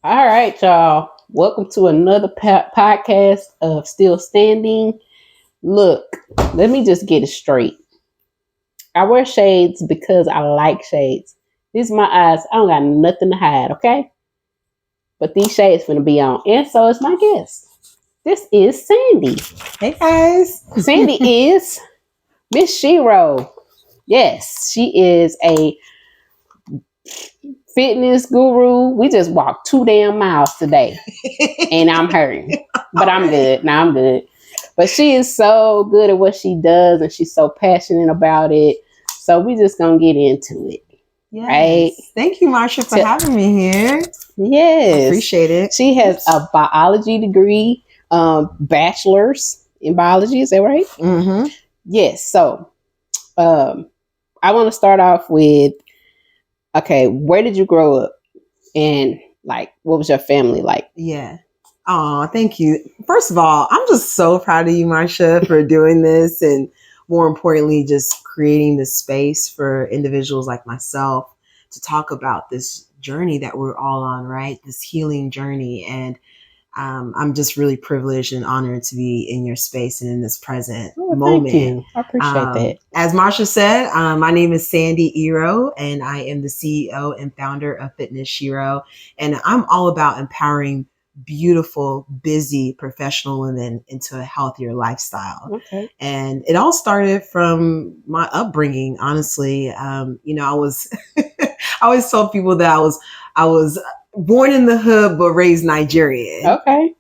All right, y'all. Welcome to another podcast of Still Standing. Look, let me just get it straight. I wear shades because I like shades. These are my eyes. I don't got nothing to hide, okay? But these shades finna be on. And so is my guest. This is Sandy. Hey guys. Sandy is Miss Shero. Yes, she is a fitness guru. We just walked 2 damn miles today. And I'm hurting. But I'm good. Now I'm good. But she is so good at what she does and she's so passionate about it. So we just gonna get into it. Yes. Right? Thank you, Marsha, for having me here. Yes. I appreciate it. She has a biology degree, bachelor's in biology. Is that right? Mm-hmm. Yes. So I want to start off with, okay, where did you grow up? And like, what was your family like? Yeah. Oh, thank you. First of all, I'm just so proud of you, Marsha, for doing this. And more importantly, just creating this space for individuals like myself to talk about this journey that we're all on, right? This healing journey. And I'm just really privileged and honored to be in your space and in this present moment. Thank you. I appreciate that. As Marsha said, my name is Sandy Iro, and I am the CEO and founder of Fitness Shero. And I'm all about empowering beautiful, busy professional women into a healthier lifestyle. Okay. And it all started from my upbringing, honestly. I was, I always tell people that I was born in the hood, but raised Nigerian. Okay.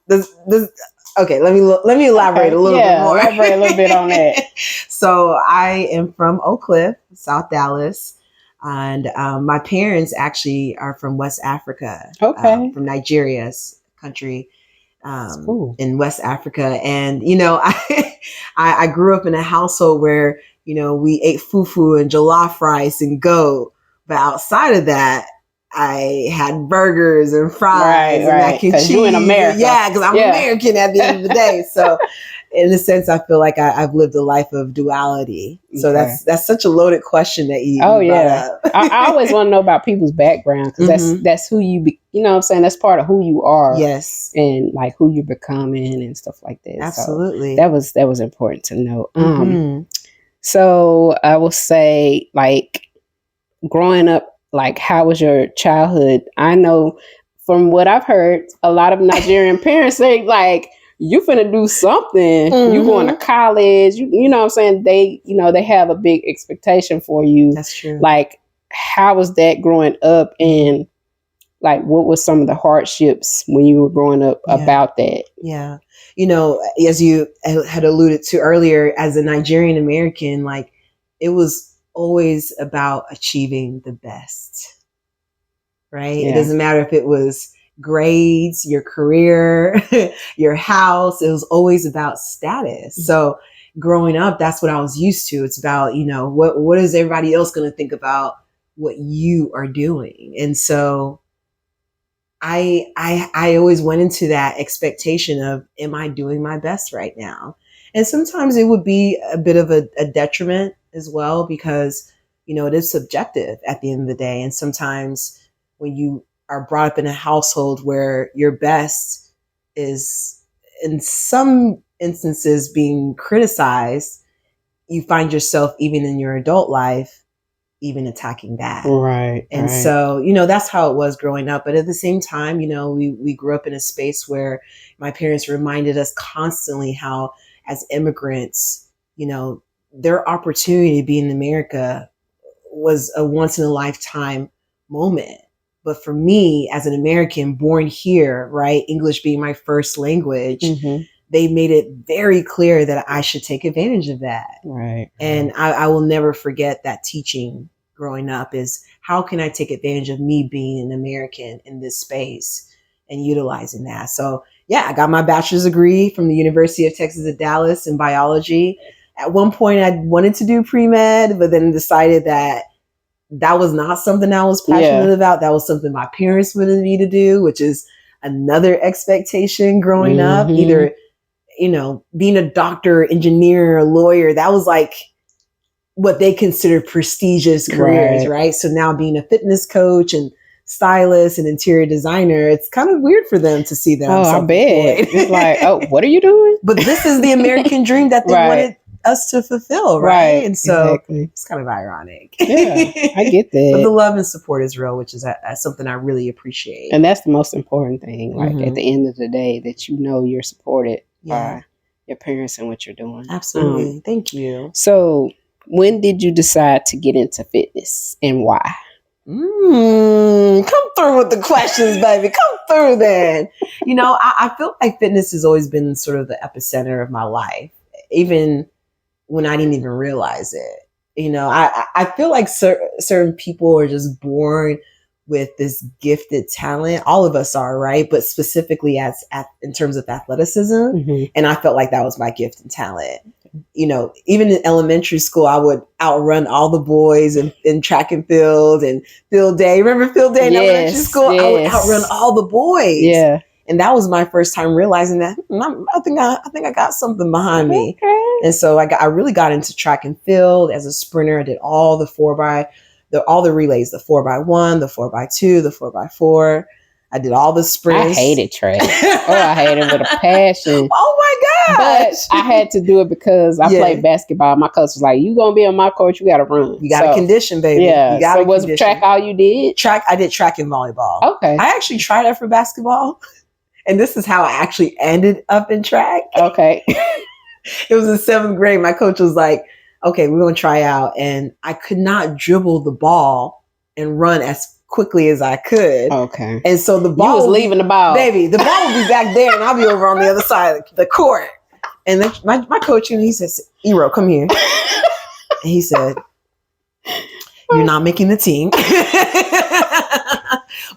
Okay, let me elaborate a little bit more. Elaborate a little bit on that. So I am from Oak Cliff, South Dallas. And my parents actually are from West Africa. Okay. From Nigeria's country in West Africa. And, I grew up in a household where, we ate fufu and jollof rice and goat. But outside of that, I had burgers and fries and mac and cheese. You in America. Yeah, because I'm American at the end of the day. So in a sense, I feel like I've lived a life of duality. So that's such a loaded question that you brought up. I always want to know about people's background because that's who you be, you know what I'm saying? That's part of who you are. Yes. And like who you're becoming and stuff like that. Absolutely. So that was important to know. So I will say, like, growing up, like, how was your childhood? I know from what I've heard, a lot of Nigerian parents say, like, you finna do something. You going to college. You know what I'm saying? They have a big expectation for you. That's true. Like, how was that growing up? And, like, what was some of the hardships when you were growing up about that? Yeah. As you had alluded to earlier, as a Nigerian American, like, it was always about achieving the best, right? It doesn't matter if it was grades, your career, your house. It was always about status. So growing up, that's what I was used to. It's about, what is everybody else going to think about what you are doing? And so I always went into that expectation of, am I doing my best right now? And sometimes it would be a bit of a detriment as well, because, it is subjective at the end of the day. And sometimes when you are brought up in a household where your best is in some instances being criticized, you find yourself even in your adult life, even attacking that. Right. And so, that's how it was growing up. But at the same time, we grew up in a space where my parents reminded us constantly how, as immigrants, their opportunity to be in America was a once in a lifetime moment. But for me, as an American born here, right, English being my first language, they made it very clear that I should take advantage of that. Right. And I will never forget that teaching growing up is, how can I take advantage of me being an American in this space and utilizing that? So I got my bachelor's degree from the University of Texas at Dallas in biology. At one point, I wanted to do pre-med, but then decided that was not something I was passionate about. That was something my parents wanted me to do, which is another expectation growing up. Either, being a doctor, engineer, or lawyer, that was like what they consider prestigious careers, right? So now being a fitness coach and stylist and interior designer, it's kind of weird for them to see that I'm I bet. self-employed. It's like, oh, what are you doing? But this is the American dream that they Right. wanted us to fulfill, right? And so it's kind of ironic. Yeah, I get that. But the love and support is real, which is something I really appreciate. And that's the most important thing. Like at the end of the day, that you know you're supported by your parents and what you're doing. Absolutely. Thank you. So when did you decide to get into fitness and why? Come through with the questions, baby. Come through then. You know, I feel like fitness has always been sort of the epicenter of my life, even when I didn't even realize it. You know, I feel like certain people are just born with this gifted talent. All of us are, right? But specifically in terms of athleticism. And I felt like that was my gift and talent. You know, even in elementary school, I would outrun all the boys in track and field and field day. Remember field day in elementary school? I would outrun all the boys. Yeah. And that was my first time realizing that I think I got something behind me. And so I really got into track and field as a sprinter. I did all the all the relays, the 4x1, the 4x2, the 4x4. I did all the sprints. I hated track. I hated it with a passion. Oh my gosh. But I had to do it because I played basketball. My coach was like, you going to be on my court, you got to run. You got to condition, baby. Yeah. You gotta was track all you did? I did track and volleyball. Okay. I actually tried out for basketball. And this is how I actually ended up in track. Okay. It was in 7th grade. My coach was like, okay, we're going to try out. And I could not dribble the ball and run as quickly as I could. Okay. And so the ball was leaving the ball. Baby, the ball would be back there and I'll be over on the other side of the court. And then my coach, he says, Iro, come here. And he said, you're not making the team.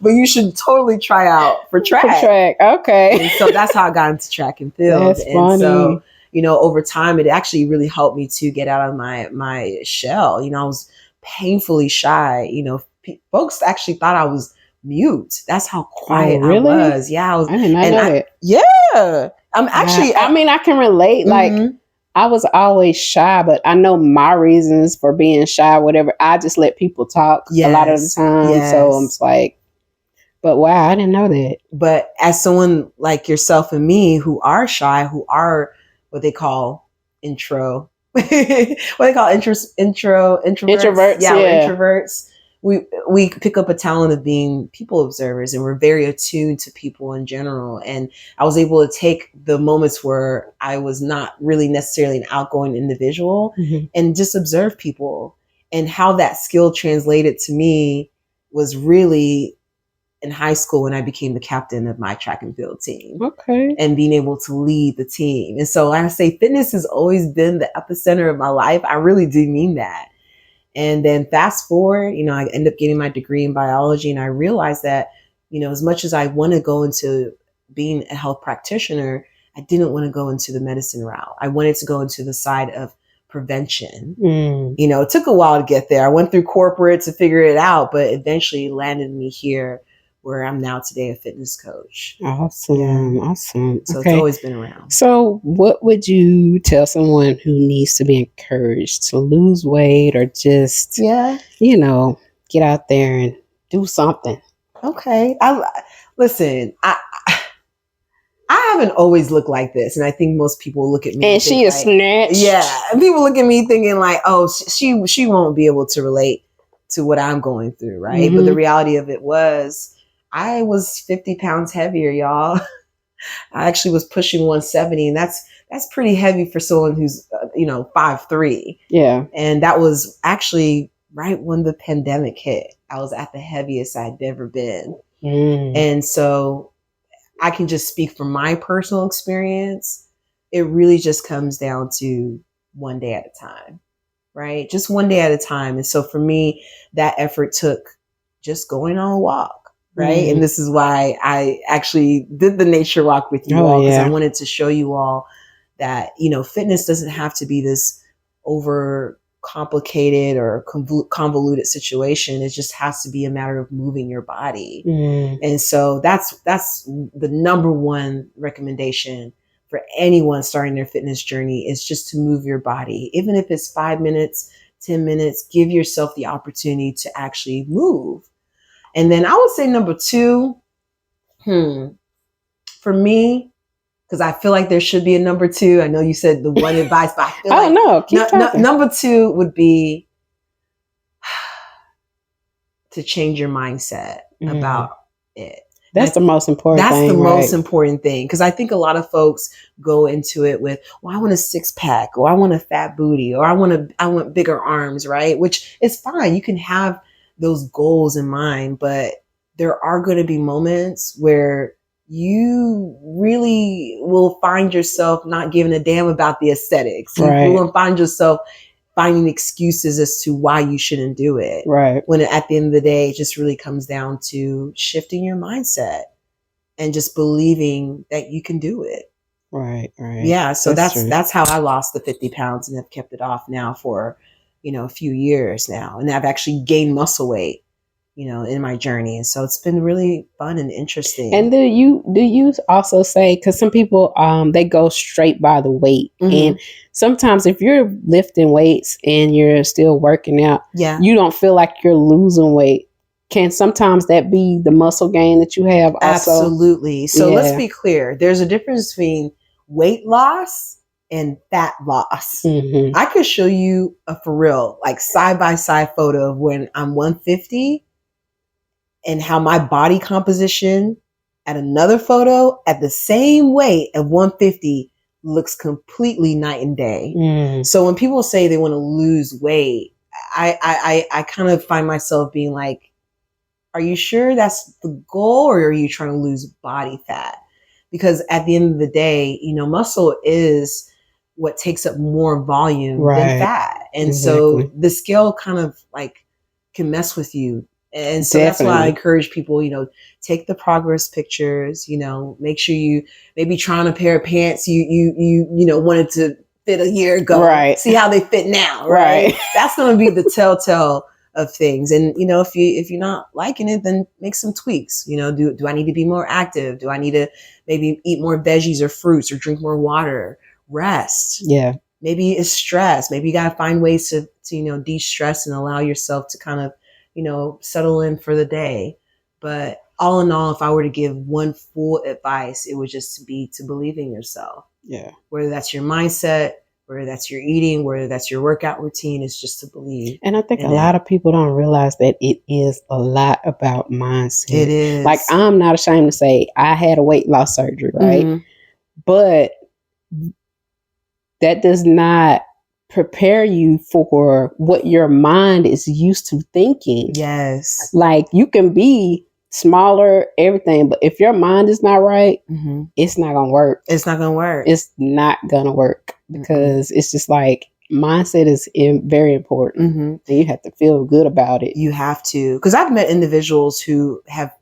But you should totally try out for track. For track, okay. And so that's how I got into track and field. That's funny. So, you know, over time, it actually really helped me to get out of my shell. You know, I was painfully shy. You know, folks actually thought I was mute. That's how quiet I was. Yeah, I was. I did not know that. Yeah, I'm actually. I mean, I can relate. Like, I was always shy, but I know my reasons for being shy. Whatever, I just let people talk a lot of the time. So I'm just like, but wow, I didn't know that. But as someone like yourself and me, who are shy, who are what they call introverts. Introverts. Yeah, introverts. We pick up a talent of being people observers, and we're very attuned to people in general. And I was able to take the moments where I was not really necessarily an outgoing individual and just observe people, and how that skill translated to me was really in high school when I became the captain of my track and field team. Okay. And being able to lead the team. And so I say fitness has always been the epicenter of my life. I really do mean that. And then fast forward, you know, I ended up getting my degree in biology, and I realized that, you know, as much as I want to go into being a health practitioner, I didn't want to go into the medicine route. I wanted to go into the side of prevention. You know, it took a while to get there. I went through corporate to figure it out, but eventually landed me here where I'm now today, a fitness coach. Awesome. Awesome. So it's always been around. So what would you tell someone who needs to be encouraged to lose weight or just, you know, get out there and do something? Okay. Listen, I haven't always looked like this. And I think most people look at me. And she is snatched. Yeah. And people look at me thinking like, oh, she won't be able to relate to what I'm going through. Right. But the reality of it was, I was 50 pounds heavier, y'all. I actually was pushing 170, and that's pretty heavy for someone who's, 5'3". Yeah. And that was actually right when the pandemic hit. I was at the heaviest I'd ever been. And so I can just speak from my personal experience. It really just comes down to one day at a time, right? Just one day at a time. And so for me, that effort took just going on a walk. Right. And this is why I actually did the nature walk with you all, because I wanted to show you all that, you know, fitness doesn't have to be this over complicated or convoluted situation. It just has to be a matter of moving your body. And so that's the number one recommendation for anyone starting their fitness journey, is just to move your body. Even if it's 5 minutes, 10 minutes, give yourself the opportunity to actually move. And then I would say number two, for me, because I feel like there should be a number two. I know you said the one advice, but I feel like no, keep talking. Number two would be to change your mindset about it. That's the most important thing. That's the most important thing. Because I think a lot of folks go into it with, well, I want a 6-pack, or I want a fat booty, or I want bigger arms, right? Which is fine. You can have those goals in mind, but there are going to be moments where you really will find yourself not giving a damn about the aesthetics. Right. You will find yourself finding excuses as to why you shouldn't do it. Right. When at the end of the day, it just really comes down to shifting your mindset and just believing that you can do it. Right. Right. Yeah. So that's how I lost the 50 pounds and have kept it off now for, a few years now. And I've actually gained muscle weight, in my journey. And so it's been really fun and interesting. And do you also say, because some people, they go straight by the weight. And sometimes if you're lifting weights and you're still working out, you don't feel like you're losing weight. Can sometimes that be the muscle gain that you have also? Absolutely. So let's be clear. There's a difference between weight loss and fat loss. I could show you for real, like side-by-side photo of when I'm 150 and how my body composition at another photo at the same weight of 150 looks completely night and day. So when people say they want to lose weight, I kind of find myself being like, are you sure that's the goal, or are you trying to lose body fat? Because at the end of the day, muscle is what takes up more volume than fat. And so the scale kind of like can mess with you. And so that's why I encourage people, take the progress pictures, make sure you maybe try on a pair of pants you wanted to fit a year ago. Right. See how they fit now. Right. That's going to be the telltale of things. And, if you're not liking it, then make some tweaks. Do I need to be more active? Do I need to maybe eat more veggies or fruits, or drink more water, rest? Yeah. Maybe it's stress. Maybe you got to find ways to de-stress and allow yourself to kind of, settle in for the day. But all in all, if I were to give one full advice, it would just be to believe in yourself. Yeah. Whether that's your mindset, whether that's your eating, whether that's your workout routine, it's just to believe. And I think a lot of people don't realize that it is a lot about mindset. It is. Like, I'm not ashamed to say I had a weight loss surgery, right? But that does not prepare you for what your mind is used to thinking. Yes. Like, you can be smaller, everything, but if your mind is not right, it's not going to work. It's not going to work. It's not going to work, because it's just like, mindset is very important. And you have to feel good about it. You have to. Because I've met individuals who have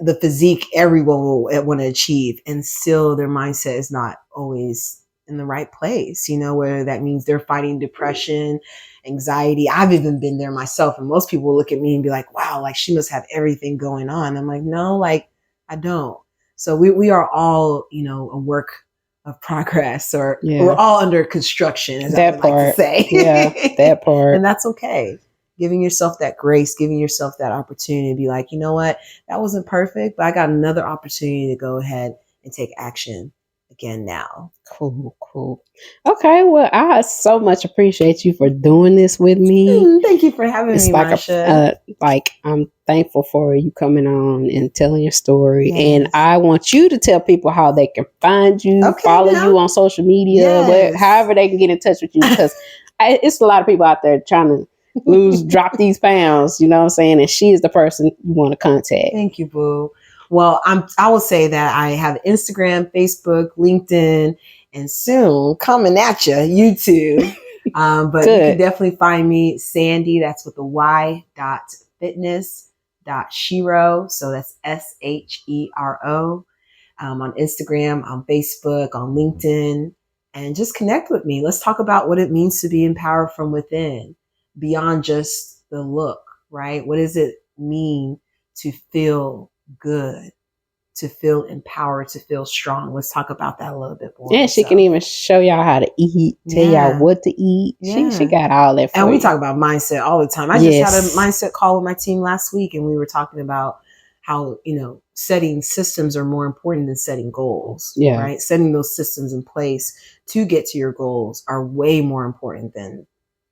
the physique everyone will want to achieve, and still their mindset is not always in the right place, whether that means they're fighting depression, anxiety. I've even been there myself, and most people look at me and be like, wow, like she must have everything going on. I'm like, no, like I don't. So we are all, a work of progress, or we're all under construction, as I would like to say. Yeah, that part. And that's okay. Giving yourself that grace, giving yourself that opportunity to be like, you know what, that wasn't perfect, but I got another opportunity to go ahead and take action again now. Cool. Okay, well, I so much appreciate you for doing this with me. Thank you for having me, Marsha. I'm thankful for you coming on and telling your story. Yes. And I want you to tell people how they can find you, follow you on social media, however they can get in touch with you, because it's a lot of people out there trying to drop these pounds, you know what I'm saying? And she is the person you want to contact. Thank you, boo. Well, I will say that I have Instagram, Facebook, LinkedIn, and soon coming at you, YouTube. But you can definitely find me, Sandy, that's with the Y, .fitness.Shero. So that's SHERO. On Instagram, on Facebook, on LinkedIn, and just connect with me. Let's talk about what it means to be empowered from within, beyond just the look, right? What does it mean to feel good, to feel empowered, to feel strong. Let's talk about that a little bit more. Yeah, she can even show y'all how to eat, tell y'all what to eat. Yeah. She got all that for And we you. talk about mindset all the time. I just had a mindset call with my team last week, and we were talking about how, setting systems are more important than setting goals. Yeah. Right? Setting those systems in place to get to your goals are way more important than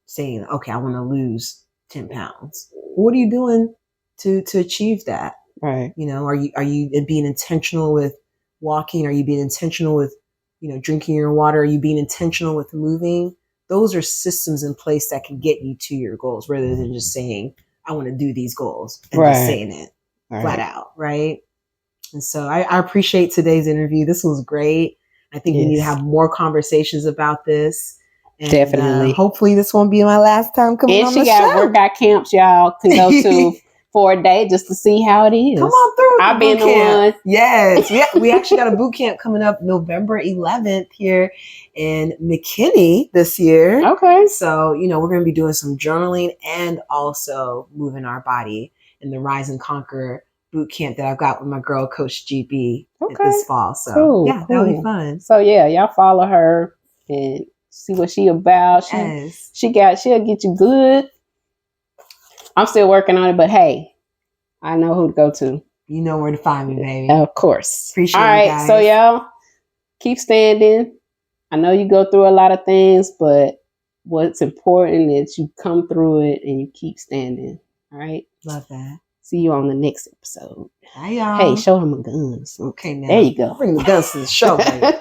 saying, okay, I want to lose 10 pounds. What are you doing to achieve that? Right. Are you being intentional with walking? Are you being intentional with, drinking your water? Are you being intentional with moving? Those are systems in place that can get you to your goals rather than just saying, I want to do these goals and just saying it flat out. Right. And so I appreciate today's interview. This was great. I think we need to have more conversations about this. And, definitely. Hopefully this won't be my last time coming on the show. And she got workout camps y'all can go to for a day just to see how it is. Come on through. I've been the one. Yes. We actually got a boot camp coming up November 11th here in McKinney this year. Okay. So, we're going to be doing some journaling and also moving our body in the Rise and Conquer boot camp that I've got with my girl, Coach GB, this fall. So, that'll be fun. So, y'all follow her and see what she about. She'll get you good. I'm still working on it, but hey, I know who to go to. You know where to find me, baby. Of course. Appreciate it. All right, guys. So y'all keep standing. I know you go through a lot of things, but what's important is you come through it and you keep standing. All right. Love that. See you on the next episode. Bye, y'all. Hey, show them my guns. Okay, now. There you go. Bring the guns to the show, baby.